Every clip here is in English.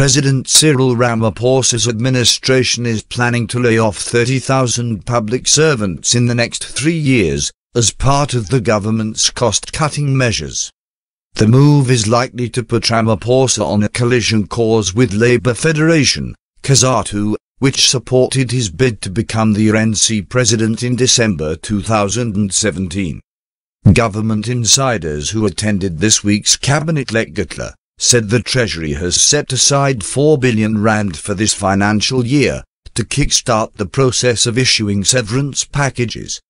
President Cyril Ramaphosa's administration is planning to lay off 30,000 public servants in the next 3 years, as part of the government's cost-cutting measures. The move is likely to put Ramaphosa on a collision course with Labour Federation, COSATU, which supported his bid to become the RNC president in December 2017. Government insiders who attended this week's cabinet lecture said the Treasury has set aside R4 billion for this financial year to kickstart the process of issuing severance packages.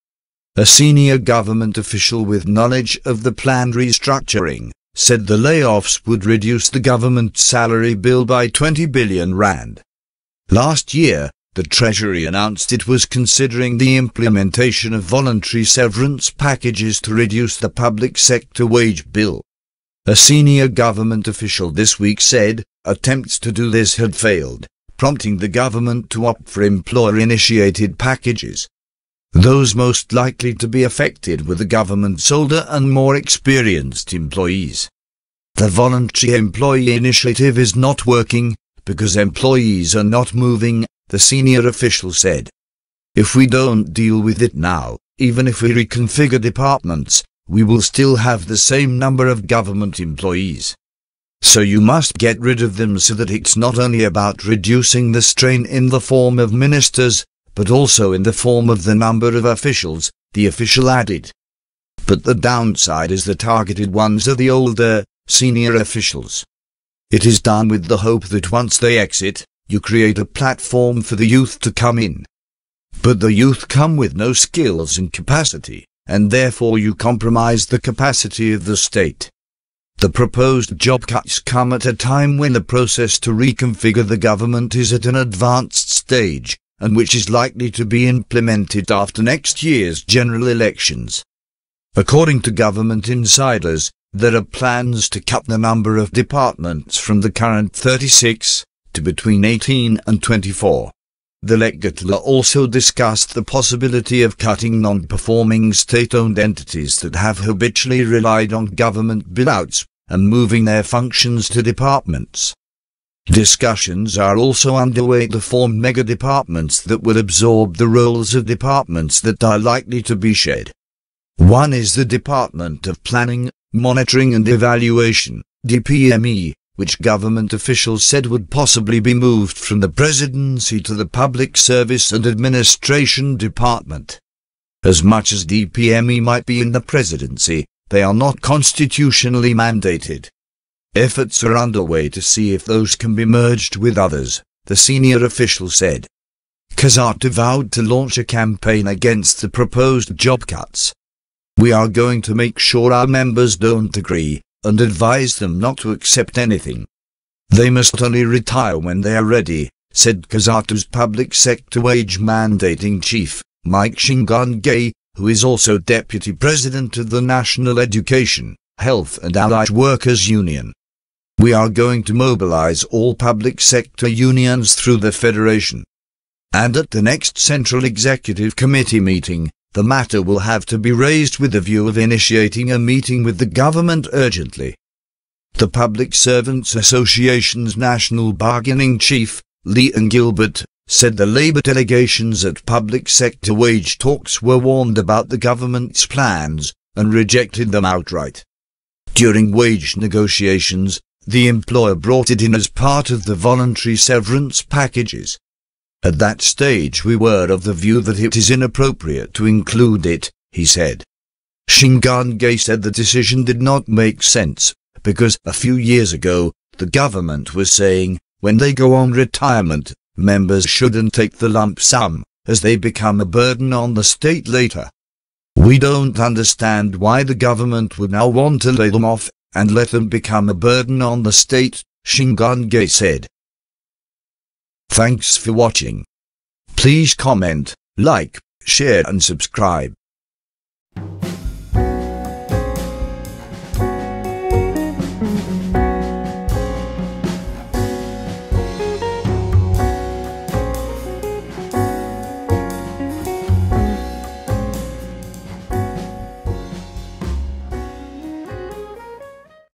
A senior government official with knowledge of the planned restructuring said the layoffs would reduce the government's salary bill by R20 billion. Last year, the Treasury announced it was considering the implementation of voluntary severance packages to reduce the public sector wage bill. A senior government official this week said attempts to do this had failed, prompting the government to opt for employer-initiated packages. Those most likely to be affected were the government's older and more experienced employees. The voluntary employee initiative is not working because employees are not moving, the senior official said. If we don't deal with it now, even if we reconfigure departments, we will still have the same number of government employees. So you must get rid of them so that it's not only about reducing the strain in the form of ministers, but also in the form of the number of officials, the official added. But the downside is the targeted ones are the older, senior officials. It is done with the hope that once they exit, you create a platform for the youth to come in. But the youth come with no skills and capacity, and therefore you compromise the capacity of the state. The proposed job cuts come at a time when the process to reconfigure the government is at an advanced stage, and which is likely to be implemented after next year's general elections. According to government insiders, there are plans to cut the number of departments from the current 36 to between 18 and 24. The lecture also discussed the possibility of cutting non-performing state-owned entities that have habitually relied on government bailouts and moving their functions to departments. Discussions are also underway to form mega-departments that will absorb the roles of departments that are likely to be shed. One is the Department of Planning, Monitoring and Evaluation, DPME, which government officials said would possibly be moved from the Presidency to the Public Service and Administration Department. As much as DPME might be in the Presidency, they are not constitutionally mandated. Efforts are underway to see if those can be merged with others, the senior official said. COSATU vowed to launch a campaign against the proposed job cuts. We are going to make sure our members don't agree, and advise them not to accept anything. They must only retire when they are ready, said COSATU's public sector wage mandating chief, Mike Shingange, who is also deputy president of the National Education, Health and Allied Workers Union. We are going to mobilize all public sector unions through the Federation. And at the next Central Executive Committee meeting, the matter will have to be raised with the view of initiating a meeting with the government urgently. The Public Servants Association's National Bargaining Chief, Leon Gilbert, said the Labour delegations at public sector wage talks were warned about the government's plans, and rejected them outright. During wage negotiations, the employer brought it in as part of the voluntary severance packages. At that stage we were of the view that it is inappropriate to include it, he said. Shingange said the decision did not make sense, because a few years ago, the government was saying, when they go on retirement, members shouldn't take the lump sum, as they become a burden on the state later. We don't understand why the government would now want to lay them off, and let them become a burden on the state, Shingange said. Thanks for watching. Please comment, like, share and subscribe.